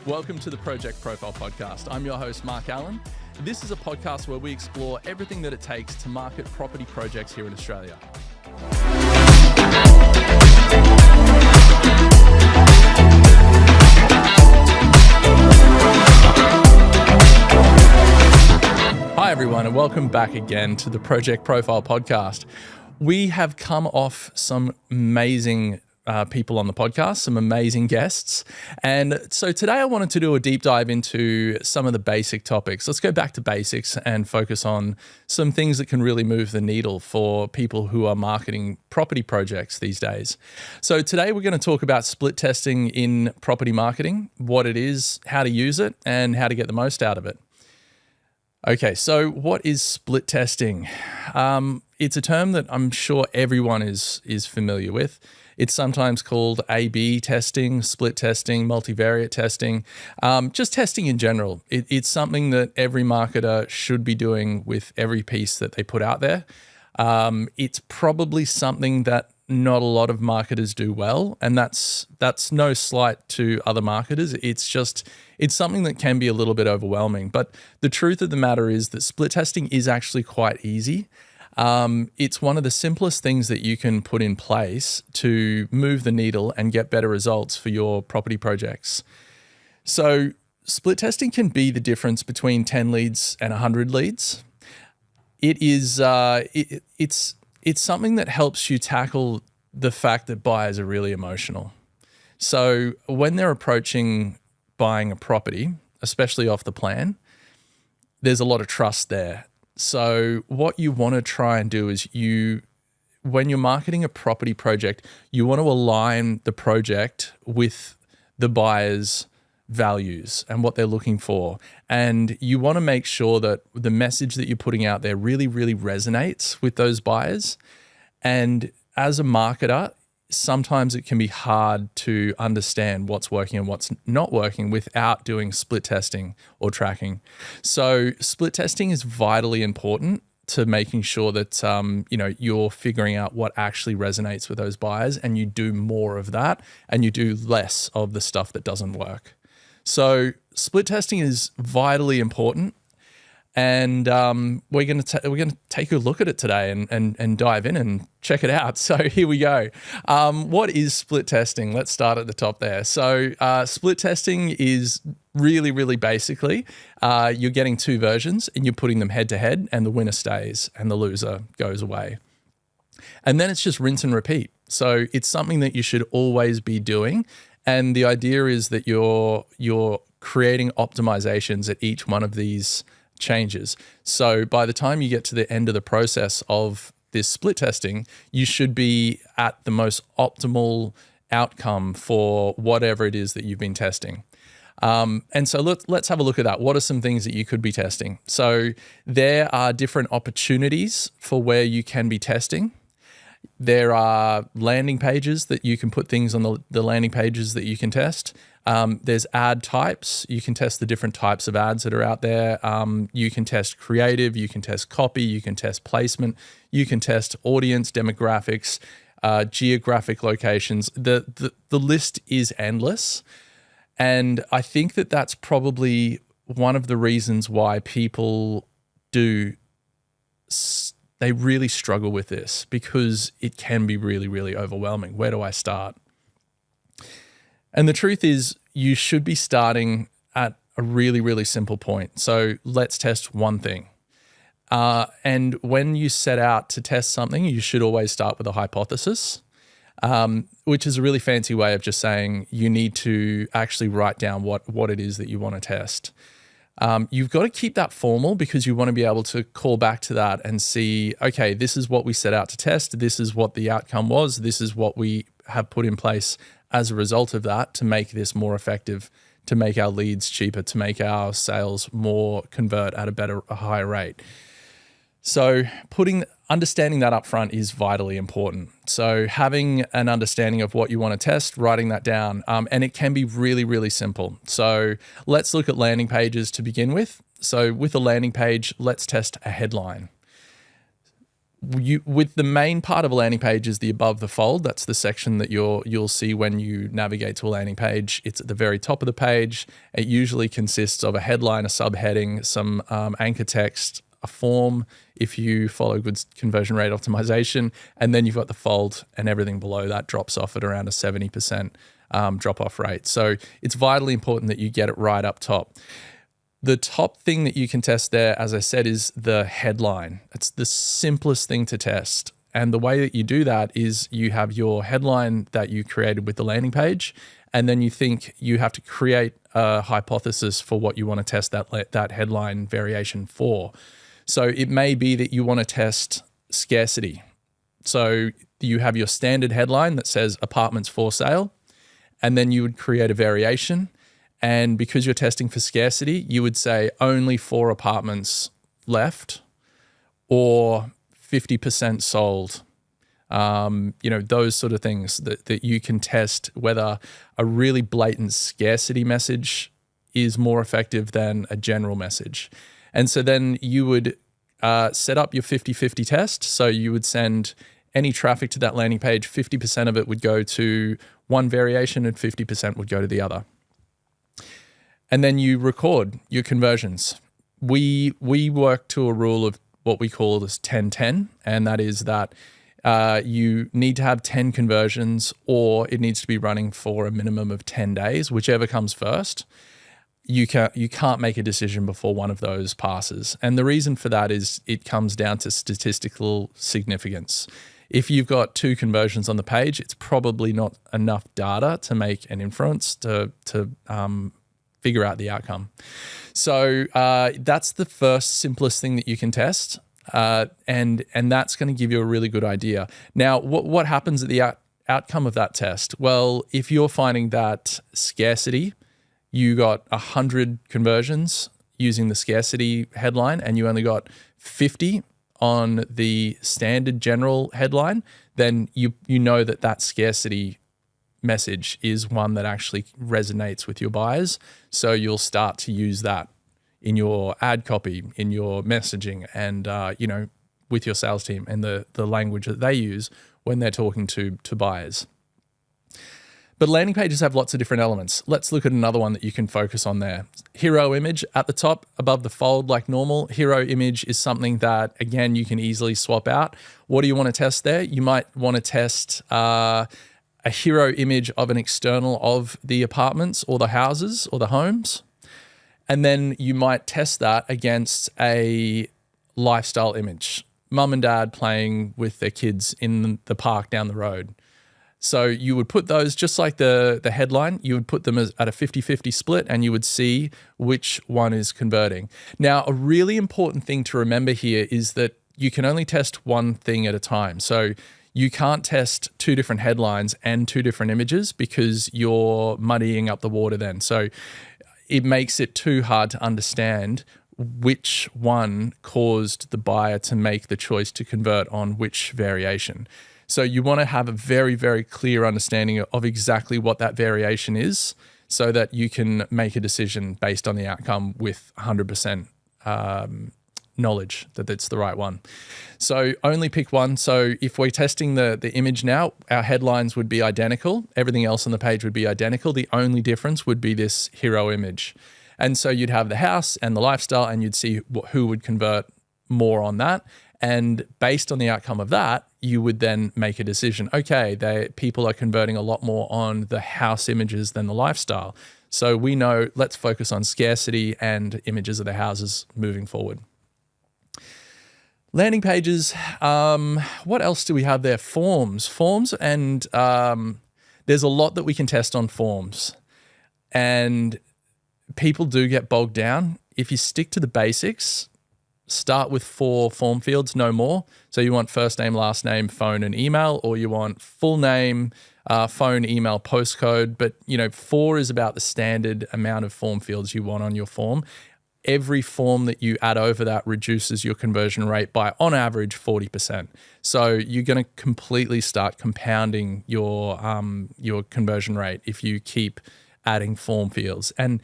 Welcome to the Project Profile Podcast. I'm your host, Mark Allen. This is a podcast where we explore everything that it takes to market property projects here in Australia. Hi everyone, and welcome back again to the Project Profile Podcast. We have come off some amazing people on the podcast, some amazing guests. And so today I wanted to do a deep dive into some of the basic topics. Let's go back to basics and focus on some things that can really move the needle for people who are marketing property projects these days. So today we're going to talk about split testing in property marketing, what it is, how to use it, and how to get the most out of it. Okay, so what is split testing? It's a term that I'm sure everyone is familiar with. It's sometimes called A/B testing, split testing, multivariate testing, just testing in general. It's something that every marketer should be doing with every piece that they put out there. It's probably something that not a lot of marketers do well, and that's no slight to other marketers. It's something that can be a little bit overwhelming. But the truth of the matter is that split testing is actually quite easy. It's one of the simplest things that you can put in place to move the needle and get better results for your property projects. So split testing can be the difference between 10 leads and 100 leads. It is, it's something that helps you tackle the fact that buyers are really emotional. So when they're approaching buying a property, especially off the plan, there's a lot of trust there. So what you want to try and do is when you're marketing a property project, you want to align the project with the buyer's values and what they're looking for. And you want to make sure that the message that you're putting out there really, really resonates with those buyers. And as a marketer, sometimes it can be hard to understand what's working and what's not working without doing split testing or tracking. So split testing is vitally important to making sure that you're figuring out what actually resonates with those buyers, and you do more of that and you do less of the stuff that doesn't work. So split testing is vitally important. And we're going to take a look at it today and dive in and check it out. So here we go. What is split testing? Let's start at the top there. So split testing is really, really basically you're getting two versions and you're putting them head to head, and the winner stays and the loser goes away. And then it's just rinse and repeat. So it's something that you should always be doing. And the idea is that you're creating optimizations at each one of these changes. So by the time you get to the end of the process of this split testing, you should be at the most optimal outcome for whatever it is that you've been testing. And so let's have a look at that. What are some things that you could be testing? So there are different opportunities for where you can be testing. There are landing pages that you can put things on the landing pages that you can test. There's ad types. You can test the different types of ads that are out there. You can test creative, you can test copy, you can test placement, you can test audience demographics, geographic locations. The list is endless. And I think that that's probably one of the reasons why people they really struggle with this, because it can be really, really overwhelming. Where do I start? And the truth is, you should be starting at a really, really simple point. So let's test one thing. And when you set out to test something, you should always start with a hypothesis, which is a really fancy way of just saying you need to actually write down what it is that you want to test. You've got to keep that formal, because you want to be able to call back to that and see, okay, this is what we set out to test. This is what the outcome was. This is what we have put in place as a result of that to make this more effective, to make our leads cheaper, to make our sales more convert at a higher rate. So understanding that up front is vitally important. So having an understanding of what you want to test, writing that down, and it can be really, really simple. So let's look at landing pages to begin with. So with a landing page, let's test a headline. with the main part of a landing page is the above the fold. That's the section that you'll see when you navigate to a landing page. It's at the very top of the page. It usually consists of a headline, a subheading, some anchor text, a form if you follow good conversion rate optimization, and then you've got the fold, and everything below that drops off at around a 70% drop-off rate. So it's vitally important that you get it right up top. The top thing that you can test there, as I said, is the headline. It's the simplest thing to test. And the way that you do that is you have your headline that you created with the landing page, and then you think you have to create a hypothesis for what you want to test that headline variation for. So it may be that you want to test scarcity. So you have your standard headline that says apartments for sale, and then you would create a variation. And because you're testing for scarcity, you would say only 4 apartments left or 50% sold. Those sort of things that you can test whether a really blatant scarcity message is more effective than a general message. And so then you would set up your 50-50 test. So you would send any traffic to that landing page, 50% of it would go to one variation and 50% would go to the other. And then you record your conversions. We work to a rule of what we call this 10-10, and that is that you need to have 10 conversions, or it needs to be running for a minimum of 10 days, whichever comes first. You can't make a decision before one of those passes. And the reason for that is it comes down to statistical significance. If you've got 2 conversions on the page, it's probably not enough data to make an inference to figure out the outcome. So that's the first simplest thing that you can test, and that's going to give you a really good idea. Now, what happens at the outcome of that test? Well, if you're finding that scarcity, you got 100 conversions using the scarcity headline, and you only got 50 on the standard general headline, then you know that scarcity message is one that actually resonates with your buyers. So you'll start to use that in your ad copy, in your messaging, and with your sales team and the language that they use when they're talking to buyers. But landing pages have lots of different elements. Let's look at another one that you can focus on there. Hero image at the top above the fold like normal. Hero image is something that, again, you can easily swap out. What do you want to test there? You might want to test a hero image of an external of the apartments or the houses or the homes. And then you might test that against a lifestyle image. Mum and dad playing with their kids in the park down the road. So you would put those, just like the headline, you would put them at a 50-50 split, and you would see which one is converting. Now, a really important thing to remember here is that you can only test one thing at a time. So you can't test 2 different headlines and 2 different images, because you're muddying up the water then. So it makes it too hard to understand which one caused the buyer to make the choice to convert on which variation. So you want to have a very, very clear understanding of exactly what that variation is, so that you can make a decision based on the outcome with 100% knowledge that it's the right one. So only pick one. So if we're testing the image now, our headlines would be identical. Everything else on the page would be identical. The only difference would be this hero image. And so you'd have the house and the lifestyle, and you'd see who would convert more on that. And based on the outcome of that, you would then make a decision. Okay, people are converting a lot more on the house images than the lifestyle. So we know, let's focus on scarcity and images of the houses moving forward. Landing pages, what else do we have there? Forms, and there's a lot that we can test on forms. And people do get bogged down. If you stick to the basics, start with 4 form fields, no more. So you want first name, last name, phone, and email, or you want full name, phone, email, postcode. But 4 is about the standard amount of form fields you want on your form. Every form that you add over that reduces your conversion rate by, on average, 40%. So you're going to completely start compounding your conversion rate if you keep adding form fields. And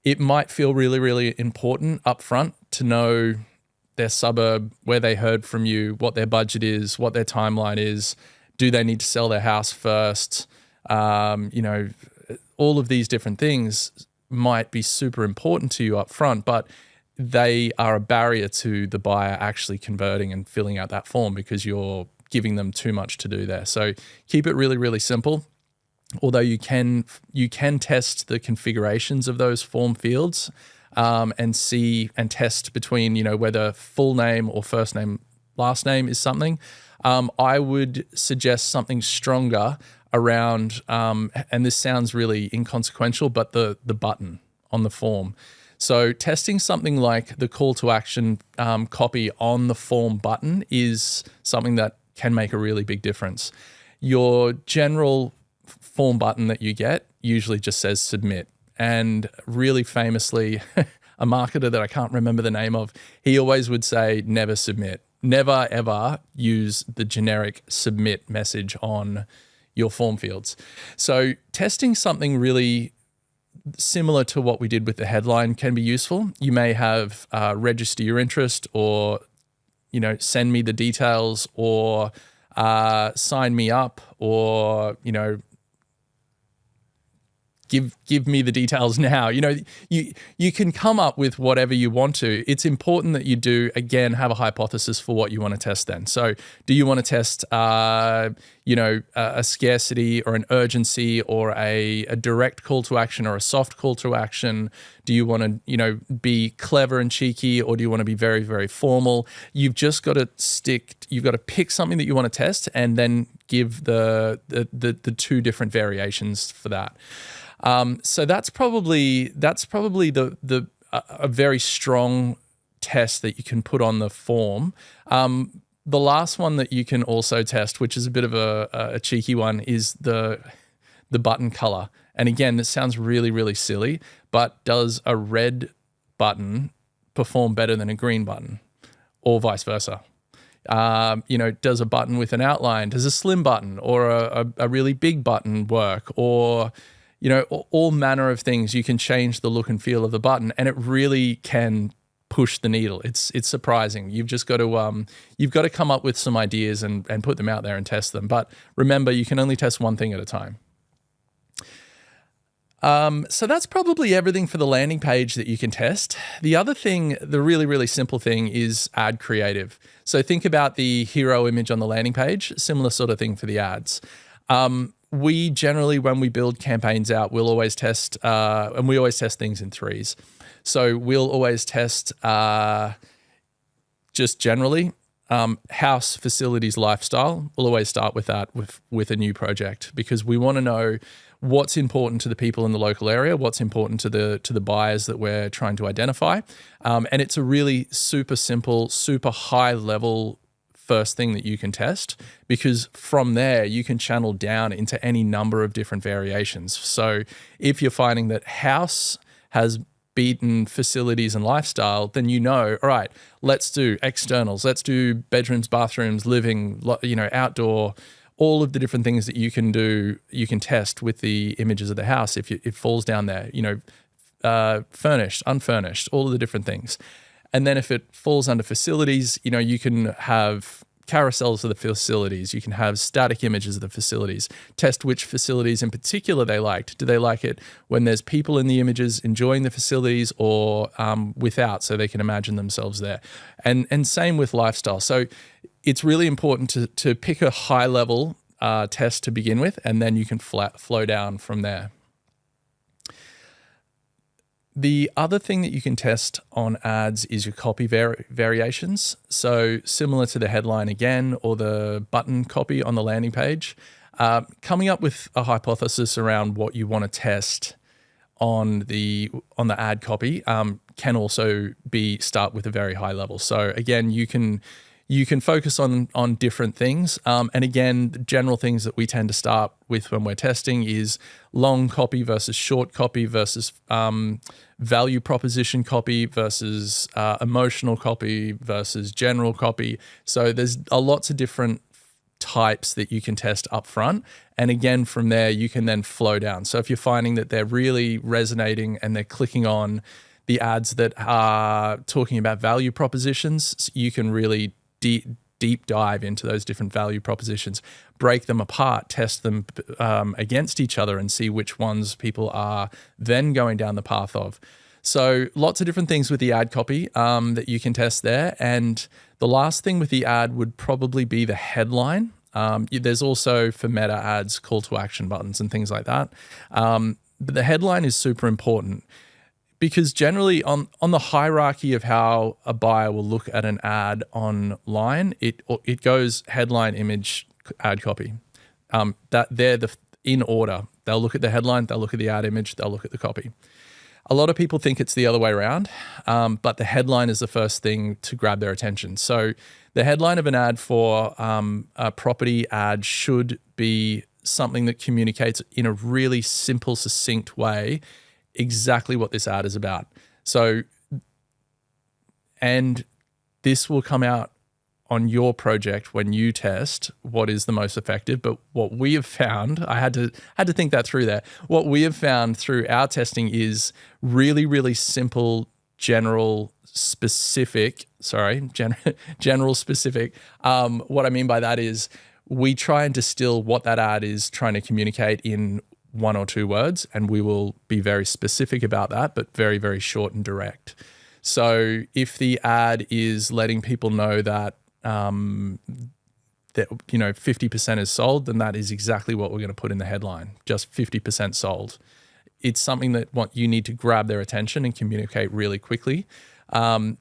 it might feel really, really important up front to know their suburb, where they heard from you, what their budget is, what their timeline is. Do they need to sell their house first? All of these different things might be super important to you up front, but they are a barrier to the buyer actually converting and filling out that form because you're giving them too much to do there. So keep it really, really simple. Although you can test the configurations of those form fields and see and test between, whether full name or first name, last name is something. I would suggest something stronger around, and this sounds really inconsequential, but the button on the form. So testing something like the call to action copy on the form button is something that can make a really big difference. Your general form button that you get usually just says submit. And really famously, a marketer that I can't remember the name of, he always would say, never submit. Never, ever use the generic submit message on your form fields. So testing something really similar to what we did with the headline can be useful. You may have register your interest, or, send me the details, or sign me up, or, give me the details now. You can come up with whatever you want to. It's important that you do, again, have a hypothesis for what you want to test then. So do you want to test, a scarcity or an urgency or a direct call to action or a soft call to action? Do you want to, be clever and cheeky, or do you want to be very, very formal? You've just got to pick something that you want to test and then give the two different variations for that. So that's probably a very strong test that you can put on the form. The last one that you can also test, which is a bit of a cheeky one, is the button color. And again, this sounds really, really silly, but does a red button perform better than a green button, or vice versa? Does a button with an outline, does a slim button or a really big button work? Or all manner of things. You can change the look and feel of the button, and it really can push the needle. It's surprising. You've just got to come up with some ideas and put them out there and test them. But remember, you can only test one thing at a time. So that's probably everything for the landing page that you can test. The other thing, the really, really simple thing, is ad creative. So think about the hero image on the landing page, similar sort of thing for the ads. We generally, when we build campaigns out, we'll always test, and we always test things in threes. So we'll always test just generally house, facilities, lifestyle. We'll always start with that with a new project, because we want to know what's important to the people in the local area, what's important to the buyers that we're trying to identify. And it's a really super simple, super high level first thing that you can test, because from there you can channel down into any number of different variations. So if you're finding that house has beaten facilities and lifestyle, then all right, let's do externals, let's do bedrooms, bathrooms, living, outdoor, all of the different things that you can do, you can test with the images of the house if it falls down there, furnished, unfurnished, all of the different things. And then if it falls under facilities, you can have carousels of the facilities. You can have static images of the facilities. Test which facilities in particular they liked. Do they like it when there's people in the images enjoying the facilities, or without, so they can imagine themselves there? And same with lifestyle. So it's really important to pick a high level test to begin with, and then you can flow down from there. The other thing that you can test on ads is your copy variations. So similar to the headline again, or the button copy on the landing page, coming up with a hypothesis around what you want to test on the ad copy can also start with a very high level. So again, you can focus on different things. And again, the general things that we tend to start with when we're testing is long copy versus short copy versus value proposition copy versus emotional copy versus general copy. So there's lots of different types that you can test up front. And again, from there, you can then flow down. So if you're finding that they're really resonating and they're clicking on, the ads that are talking about value propositions, you can really deep dive into those different value propositions, break them apart, test them against each other, and see which ones people are then going down the path of. So lots of different things with the ad copy that you can test there. And the last thing with the ad would probably be the headline. There's also, for meta ads, call to action buttons and things like that. But the headline is super important, because generally on the hierarchy of how a buyer will look at an ad online, it goes headline, image, ad copy. That they're in order. They'll look at the headline, they'll look at the ad image, they'll look at the copy. A lot of people think it's the other way around, but the headline is the first thing to grab their attention. So the headline of an ad for a property ad should be something that communicates in a really simple, succinct way exactly what this ad is about. So, and this will come out on your project when you test what is the most effective. But what we have found, I had to think that through there. What we have found through our testing is really, really simple, general specific. What I mean by that is we try and distill what that ad is trying to communicate in 1 or 2 words, and we will be very specific about that, but very, very short and direct. So if the ad is letting people know that 50% is sold, then that is exactly what we're going to put in the headline, just 50% sold. It's something that you need to grab their attention and communicate really quickly. And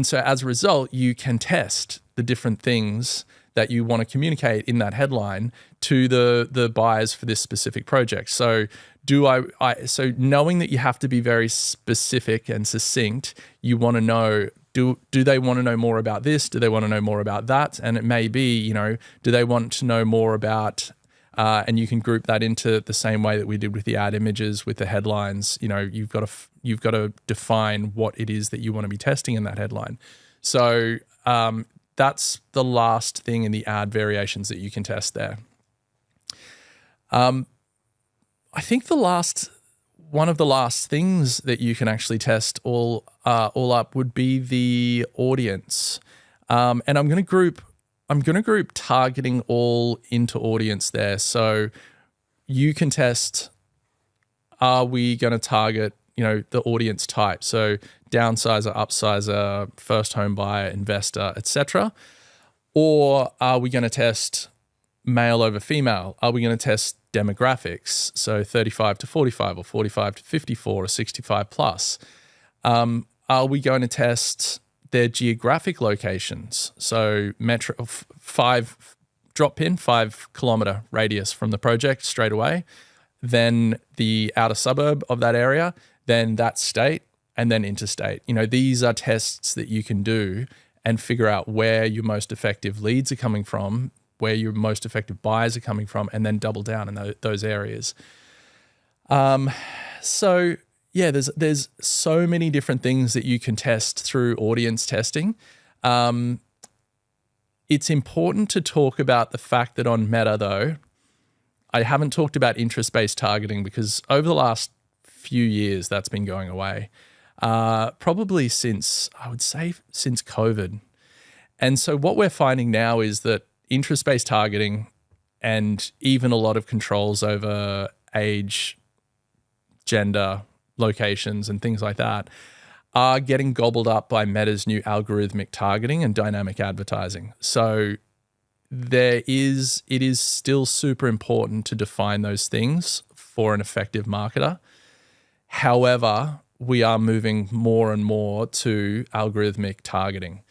so as a result, you can test the different things that you want to communicate in that headline to the buyers for this specific project. So so knowing that you have to be very specific and succinct, you want to know, do they want to know more about this? Do they want to know more about that? And it may be, do they want to know more about, and you can group that into the same way that we did with the ad images, with the headlines. You've got to define what it is that you want to be testing in that headline. So that's the last thing in the ad variations that you can test there. I think one of the last things that you can actually test all up would be the audience. And I'm going to group targeting all into audience there. So you can test, are we going to target, the audience type? So downsizer, upsizer, first home buyer, investor, etc. Or are we going to test male over female? Are we going to test demographics? So 35 to 45 or 45 to 54 or 65 plus. Are we going to test their geographic locations? So 5 kilometer radius from the project straight away, then the outer suburb of that area, then that state, and then interstate. These are tests that you can do and figure out where your most effective leads are coming from, where your most effective buyers are coming from, and then double down in those areas. So yeah, there's so many different things that you can test through audience testing. It's important to talk about the fact that on Meta, though, I haven't talked about interest-based targeting because over the last few years, that's been going away. Probably since COVID. And so what we're finding now is that interest-based targeting and even a lot of controls over age, gender, locations, and things like that are getting gobbled up by Meta's new algorithmic targeting and dynamic advertising. So it is still super important to define those things for an effective marketer. However, we are moving more and more to algorithmic targeting.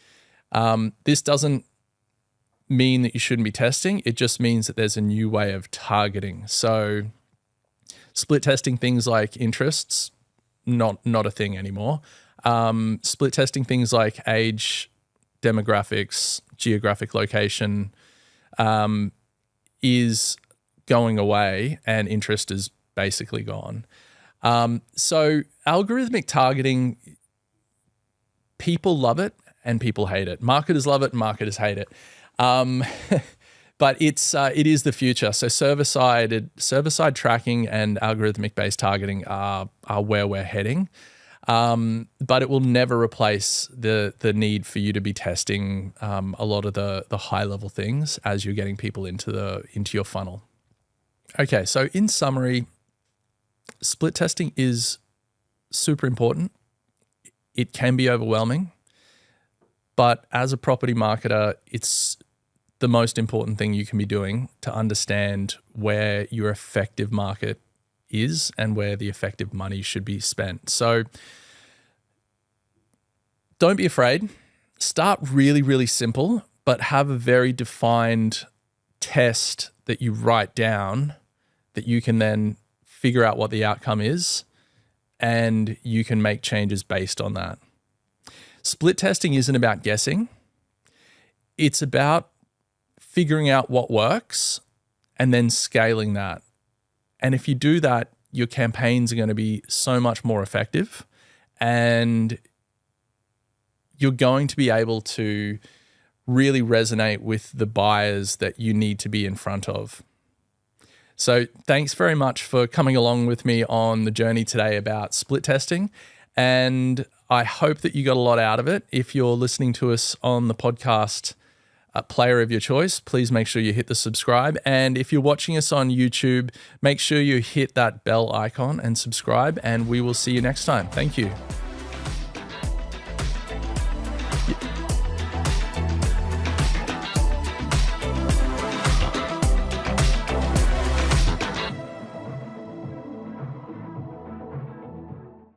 This doesn't mean that you shouldn't be testing. It just means that there's a new way of targeting. So split testing things like interests, not a thing anymore. Split testing things like age, demographics, geographic location is going away, and interest is basically gone. So algorithmic targeting, people love it and people hate it. Marketers love it and marketers hate it. But it is the future. So server-side tracking and algorithmic-based targeting are where we're heading. But it will never replace the need for you to be testing a lot of the high level things as you're getting people into your funnel. Okay, so in summary, split testing is super important. It can be overwhelming, but as a property marketer, it's the most important thing you can be doing to understand where your effective market is and where the effective money should be spent. So don't be afraid. Start really, really simple, but have a very defined test that you write down that you can then figure out what the outcome is, and you can make changes based on that. Split testing isn't about guessing. It's about figuring out what works and then scaling that. And if you do that, your campaigns are going to be so much more effective, and you're going to be able to really resonate with the buyers that you need to be in front of. So thanks very much for coming along with me on the journey today about split testing. And I hope that you got a lot out of it. If you're listening to us on the podcast player of your choice, please make sure you hit the subscribe. And if you're watching us on YouTube, make sure you hit that bell icon and subscribe, and we will see you next time. Thank you.